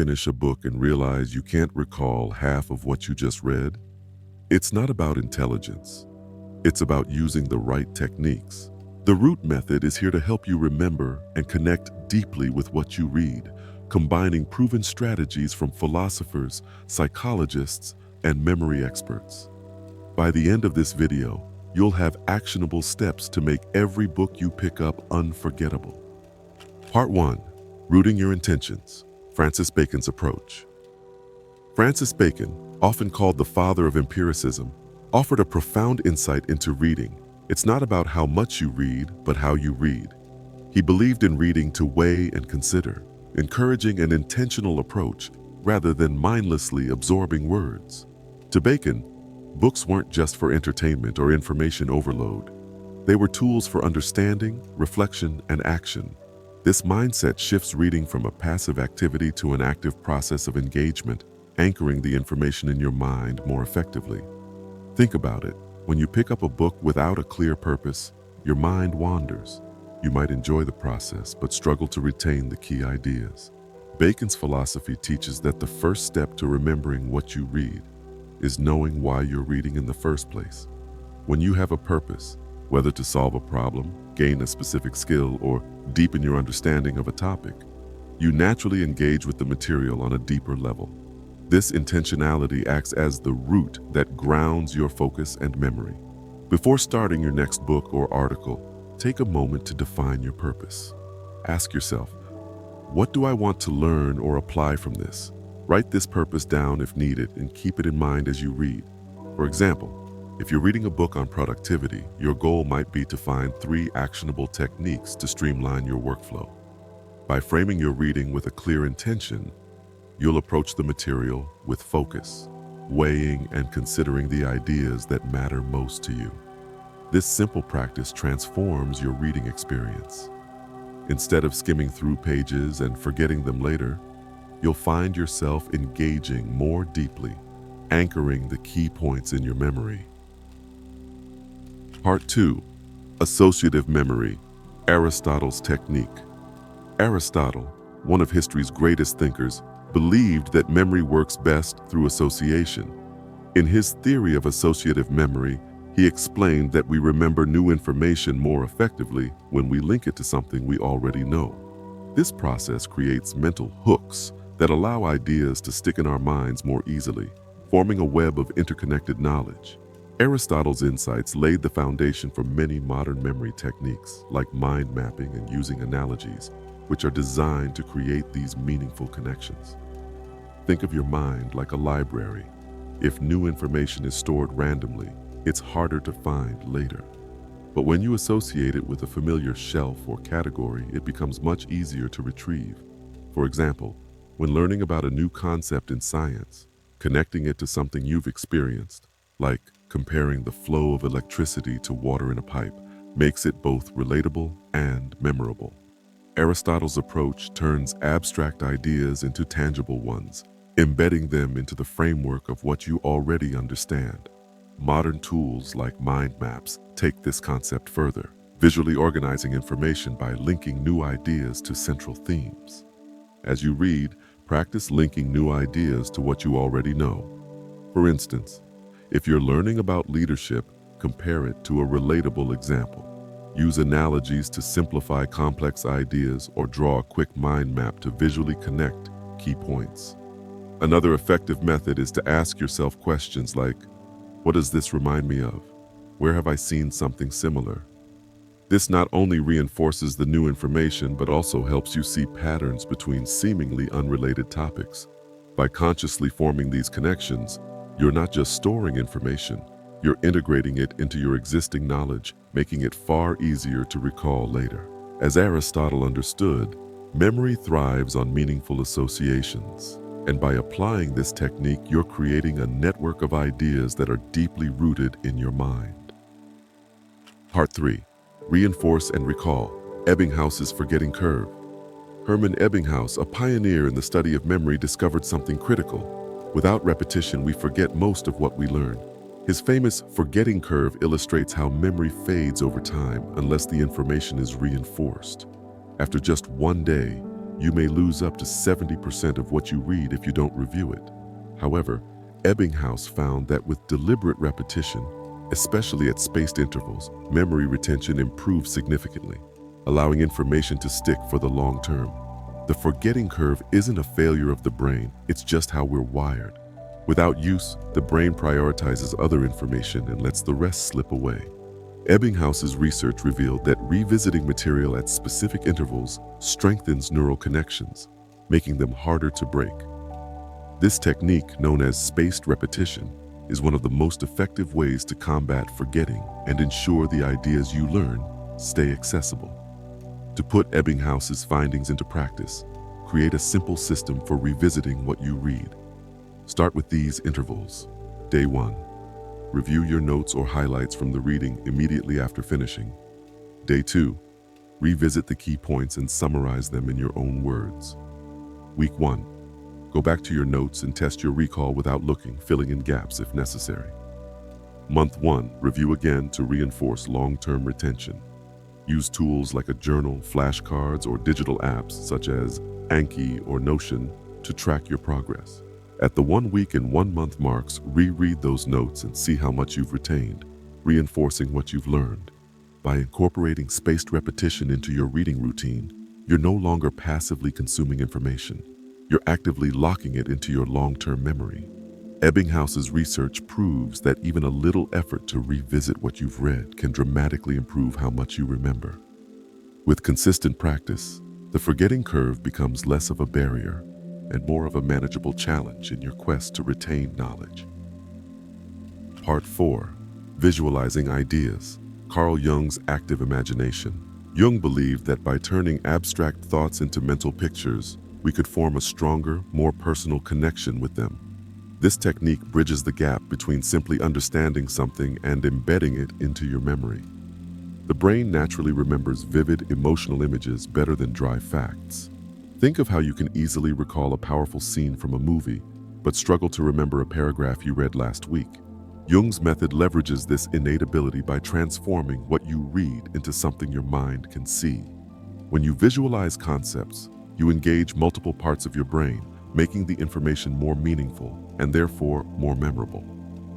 finish a book and realize you can't recall half of what you just read? It's not about intelligence. It's about using the right techniques. The root method is here to help you remember and connect deeply with what you read, combining proven strategies from philosophers, psychologists, and memory experts. By the end of this video, you'll have actionable steps to make every book you pick up unforgettable. Part 1. Rooting your intentions. Francis Bacon's approach. Francis Bacon, often called the father of empiricism, offered a profound insight into reading. It's not about how much you read, but how you read. He believed in reading to weigh and consider, encouraging an intentional approach rather than mindlessly absorbing words. To Bacon, books weren't just for entertainment or information overload. They were tools for understanding, reflection, and action. This mindset shifts reading from a passive activity to an active process of engagement, anchoring the information in your mind more effectively. Think about it. When you pick up a book without a clear purpose, your mind wanders. You might enjoy the process, but struggle to retain the key ideas. Bacon's philosophy teaches that the first step to remembering what you read is knowing why you're reading in the first place. When you have a purpose, whether to solve a problem, gain a specific skill, or deepen your understanding of a topic, you naturally engage with the material on a deeper level. This intentionality acts as the root that grounds your focus and memory. Before starting your next book or article, take a moment to define your purpose. Ask yourself, what do I want to learn or apply from this? Write this purpose down if needed and keep it in mind as you read. For example, if you're reading a book on productivity, your goal might be to find 3 actionable techniques to streamline your workflow. By framing your reading with a clear intention, you'll approach the material with focus, weighing and considering the ideas that matter most to you. This simple practice transforms your reading experience. Instead of skimming through pages and forgetting them later, you'll find yourself engaging more deeply, anchoring the key points in your memory. Part 2. Associative memory. Aristotle's technique. Aristotle, one of history's greatest thinkers, believed that memory works best through association. In his theory of associative memory, he explained that we remember new information more effectively when we link it to something we already know. This process creates mental hooks that allow ideas to stick in our minds more easily, forming a web of interconnected knowledge. Aristotle's insights laid the foundation for many modern memory techniques, like mind mapping and using analogies, which are designed to create these meaningful connections. Think of your mind like a library. If new information is stored randomly, it's harder to find later. But when you associate it with a familiar shelf or category, it becomes much easier to retrieve. For example, when learning about a new concept in science, connecting it to something you've experienced, like comparing the flow of electricity to water in a pipe, makes it both relatable and memorable. Aristotle's approach turns abstract ideas into tangible ones, embedding them into the framework of what you already understand. Modern tools like mind maps take this concept further, visually organizing information by linking new ideas to central themes. As you read, practice linking new ideas to what you already know. For instance, if you're learning about leadership, compare it to a relatable example. Use analogies to simplify complex ideas or draw a quick mind map to visually connect key points. Another effective method is to ask yourself questions like, what does this remind me of? Where have I seen something similar? This not only reinforces the new information, but also helps you see patterns between seemingly unrelated topics. By consciously forming these connections, you're not just storing information, you're integrating it into your existing knowledge, making it far easier to recall later. As Aristotle understood, memory thrives on meaningful associations. And by applying this technique, you're creating a network of ideas that are deeply rooted in your mind. Part 3. Reinforce and recall. Ebbinghaus's forgetting curve. Hermann Ebbinghaus, a pioneer in the study of memory, discovered something critical. Without repetition, we forget most of what we learn. His famous forgetting curve illustrates how memory fades over time unless the information is reinforced. After just one day, You may lose up to 70% of what you read if you don't review it. However, Ebbinghaus found that with deliberate repetition, especially at spaced intervals, memory retention improves significantly, allowing information to stick for the long term. The forgetting curve isn't a failure of the brain, it's just how we're wired. Without use, the brain prioritizes other information and lets the rest slip away. Ebbinghaus's research revealed that revisiting material at specific intervals strengthens neural connections, making them harder to break. This technique, known as spaced repetition, is one of the most effective ways to combat forgetting and ensure the ideas you learn stay accessible. To put Ebbinghaus's findings into practice, create a simple system for revisiting what you read. Start with these intervals. Day 1. Review your notes or highlights from the reading immediately after finishing. Day 2. Revisit the key points and summarize them in your own words. Week 1. Go back to your notes and test your recall without looking, filling in gaps if necessary. Month 1. Review again to reinforce long-term retention. Use tools like a journal, flashcards, or digital apps such as Anki or Notion to track your progress. At the 1 week and 1 month marks, reread those notes and see how much you've retained, reinforcing what you've learned. By incorporating spaced repetition into your reading routine, you're no longer passively consuming information. You're actively locking it into your long-term memory. Ebbinghaus's research proves that even a little effort to revisit what you've read can dramatically improve how much you remember. With consistent practice, the forgetting curve becomes less of a barrier and more of a manageable challenge in your quest to retain knowledge. Part 4. Visualizing ideas. Carl Jung's active imagination. Jung believed that by turning abstract thoughts into mental pictures, we could form a stronger, more personal connection with them. This technique bridges the gap between simply understanding something and embedding it into your memory. The brain naturally remembers vivid, emotional images better than dry facts. Think of how you can easily recall a powerful scene from a movie, but struggle to remember a paragraph you read last week. Jung's method leverages this innate ability by transforming what you read into something your mind can see. When you visualize concepts, you engage multiple parts of your brain, making the information more meaningful and therefore more memorable.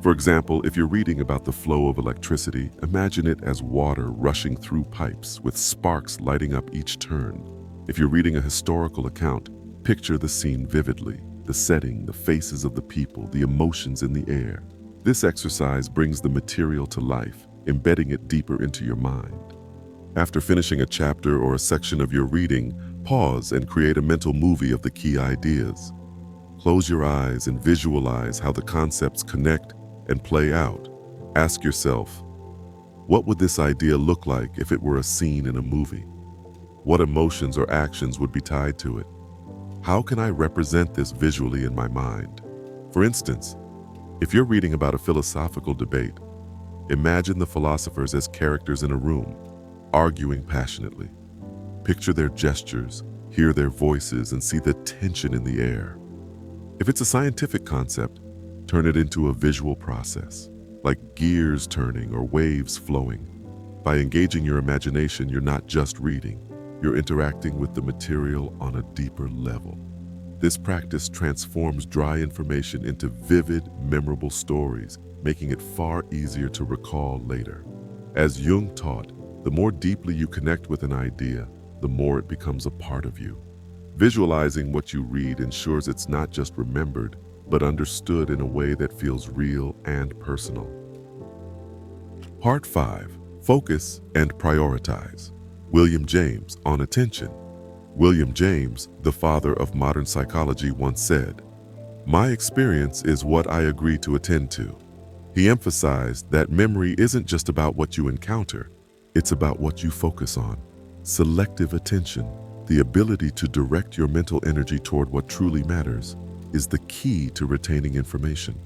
For example, if you're reading about the flow of electricity, imagine it as water rushing through pipes with sparks lighting up each turn. If you're reading a historical account, picture the scene vividly, the setting, the faces of the people, the emotions in the air. This exercise brings the material to life, embedding it deeper into your mind. After finishing a chapter or a section of your reading, pause and create a mental movie of the key ideas. Close your eyes and visualize how the concepts connect and play out. Ask yourself, what would this idea look like if it were a scene in a movie? What emotions or actions would be tied to it? How can I represent this visually in my mind? For instance, if you're reading about a philosophical debate, imagine the philosophers as characters in a room, arguing passionately. Picture their gestures, hear their voices, and see the tension in the air. If it's a scientific concept, turn it into a visual process, like gears turning or waves flowing. By engaging your imagination, you're not just reading, you're interacting with the material on a deeper level. This practice transforms dry information into vivid, memorable stories, making it far easier to recall later. As Jung taught, the more deeply you connect with an idea, the more it becomes a part of you. Visualizing what you read ensures it's not just remembered, but understood in a way that feels real and personal. Part 5. Focus and prioritize. William James on attention. William James, the father of modern psychology, once said, "My experience is what I agree to attend to." He emphasized that memory isn't just about what you encounter, it's about what you focus on. Selective attention, the ability to direct your mental energy toward what truly matters, is the key to retaining information.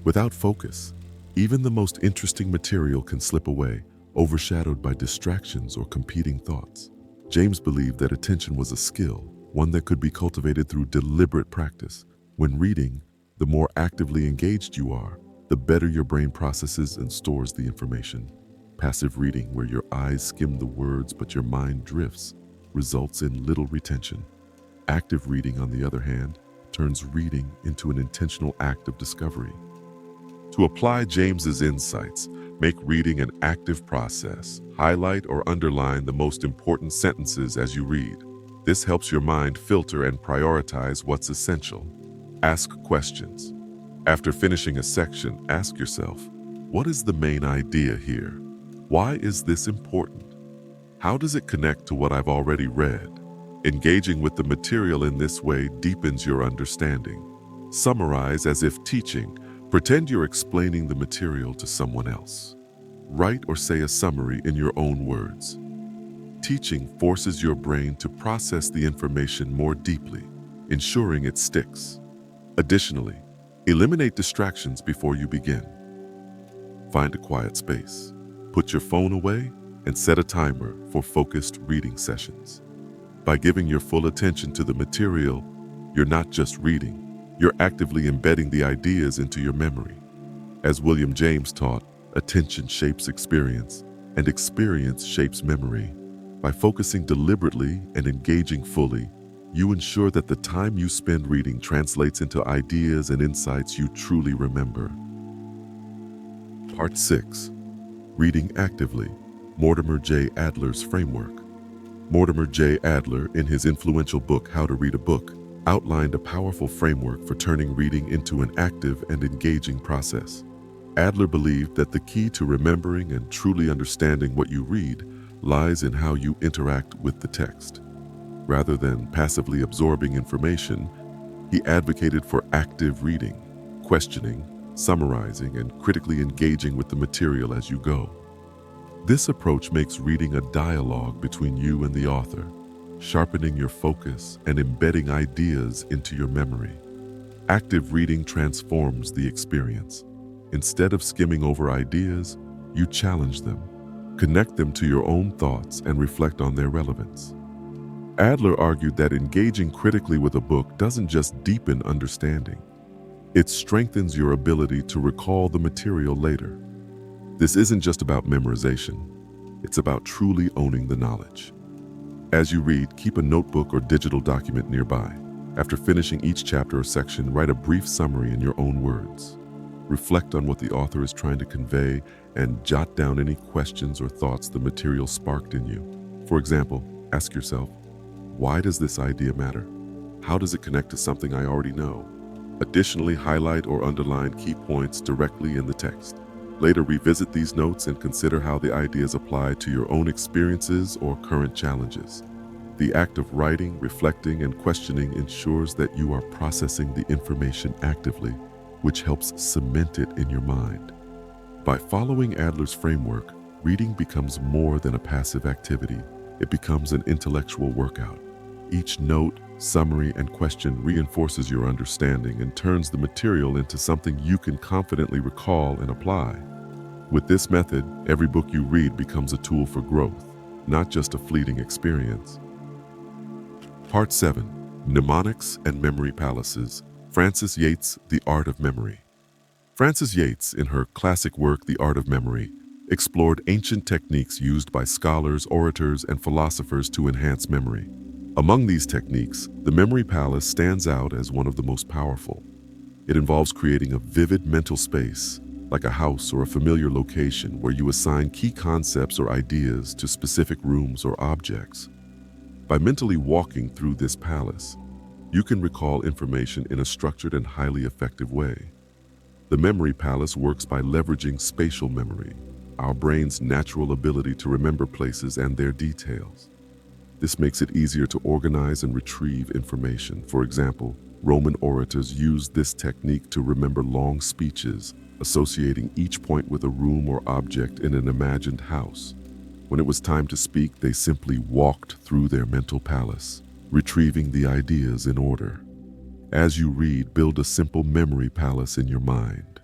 Without focus, even the most interesting material can slip away, overshadowed by distractions or competing thoughts. James believed that attention was a skill, one that could be cultivated through deliberate practice. When reading, the more actively engaged you are, the better your brain processes and stores the information. Passive reading, where your eyes skim the words but your mind drifts, results in little retention. Active reading, on the other hand, turns reading into an intentional act of discovery. To apply James's insights, make reading an active process. Highlight or underline the most important sentences as you read. This helps your mind filter and prioritize what's essential. Ask questions. After finishing a section, ask yourself, what is the main idea here? Why is this important? How does it connect to what I've already read? Engaging with the material in this way deepens your understanding. Summarize as if teaching. Pretend you're explaining the material to someone else. Write or say a summary in your own words. Teaching forces your brain to process the information more deeply, ensuring it sticks. Additionally, eliminate distractions before you begin. Find a quiet space. Put your phone away and set a timer for focused reading sessions. By giving your full attention to the material, you're not just reading, you're actively embedding the ideas into your memory. As William James taught, attention shapes experience, and experience shapes memory. By focusing deliberately and engaging fully, you ensure that the time you spend reading translates into ideas and insights you truly remember. Part 6. Reading Actively. Mortimer J. Adler's Framework. Mortimer J. Adler, in his influential book How to Read a Book, outlined a powerful framework for turning reading into an active and engaging process. Adler believed that the key to remembering and truly understanding what you read lies in how you interact with the text. Rather than passively absorbing information, he advocated for active reading, questioning, summarizing, and critically engaging with the material as you go. This approach makes reading a dialogue between you and the author, sharpening your focus and embedding ideas into your memory. Active reading transforms the experience. Instead of skimming over ideas, you challenge them, connect them to your own thoughts, and reflect on their relevance. Adler argued that engaging critically with a book doesn't just deepen understanding, it strengthens your ability to recall the material later. This isn't just about memorization, it's about truly owning the knowledge. As you read, keep a notebook or digital document nearby. After finishing each chapter or section, write a brief summary in your own words. Reflect on what the author is trying to convey and jot down any questions or thoughts the material sparked in you. For example, ask yourself, why does this idea matter? How does it connect to something I already know? Additionally, highlight or underline key points directly in the text. Later, revisit these notes and consider how the ideas apply to your own experiences or current challenges. The act of writing, reflecting, and questioning ensures that you are processing the information actively, which helps cement it in your mind. By following Adler's framework, reading becomes more than a passive activity. It becomes an intellectual workout. Each note, summary, and question reinforces your understanding and turns the material into something you can confidently recall and apply. With this method, every book you read becomes a tool for growth, not just a fleeting experience. Part 7. Mnemonics and Memory Palaces. Frances Yates, The Art of Memory. Frances Yates, in her classic work, The Art of Memory, explored ancient techniques used by scholars, orators, and philosophers to enhance memory. Among these techniques, the memory palace stands out as one of the most powerful. It involves creating a vivid mental space, like a house or a familiar location, where you assign key concepts or ideas to specific rooms or objects. By mentally walking through this palace, you can recall information in a structured and highly effective way. The memory palace works by leveraging spatial memory, our brain's natural ability to remember places and their details. This makes it easier to organize and retrieve information. For example, Roman orators used this technique to remember long speeches, associating each point with a room or object in an imagined house. When it was time to speak, they simply walked through their mental palace, retrieving the ideas in order. As you read, build a simple memory palace in your mind.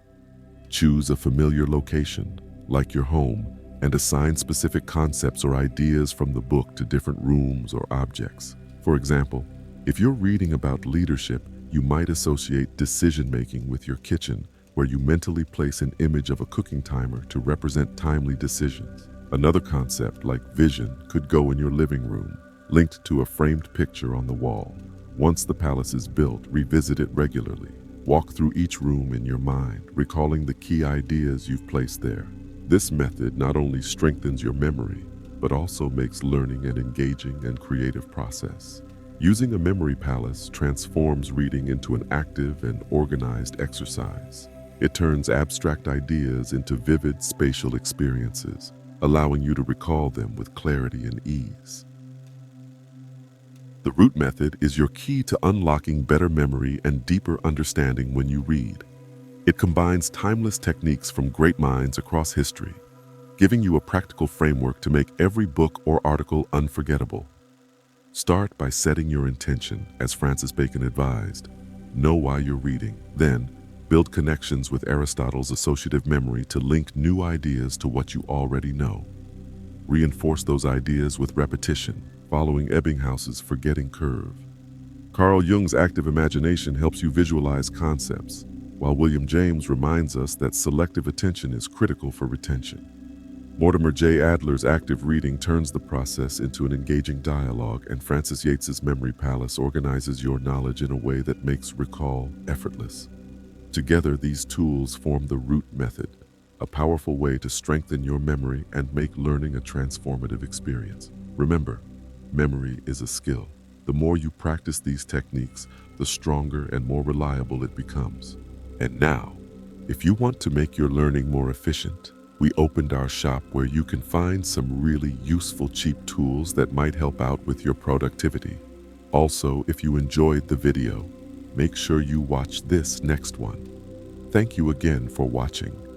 Choose a familiar location, like your home, and assign specific concepts or ideas from the book to different rooms or objects. For example, if you're reading about leadership, you might associate decision-making with your kitchen, where you mentally place an image of a cooking timer to represent timely decisions. Another concept, like vision, could go in your living room, linked to a framed picture on the wall. Once the palace is built, revisit it regularly. Walk through each room in your mind, recalling the key ideas you've placed there. This method not only strengthens your memory, but also makes learning an engaging and creative process. Using a memory palace transforms reading into an active and organized exercise. It turns abstract ideas into vivid spatial experiences, allowing you to recall them with clarity and ease. The root method is your key to unlocking better memory and deeper understanding when you read. It combines timeless techniques from great minds across history, giving you a practical framework to make every book or article unforgettable. Start by setting your intention, as Francis Bacon advised. Know why you're reading. Then, build connections with Aristotle's associative memory to link new ideas to what you already know. Reinforce those ideas with repetition, following Ebbinghaus's forgetting curve. Carl Jung's active imagination helps you visualize concepts, while William James reminds us that selective attention is critical for retention. Mortimer J. Adler's active reading turns the process into an engaging dialogue, and Francis Yates's memory palace organizes your knowledge in a way that makes recall effortless. Together, these tools form the root method, a powerful way to strengthen your memory and make learning a transformative experience. Remember, memory is a skill. The more you practice these techniques, the stronger and more reliable it becomes. And now, if you want to make your learning more efficient, we opened our shop where you can find some really useful cheap tools that might help out with your productivity. Also, if you enjoyed the video, make sure you watch this next one. Thank you again for watching.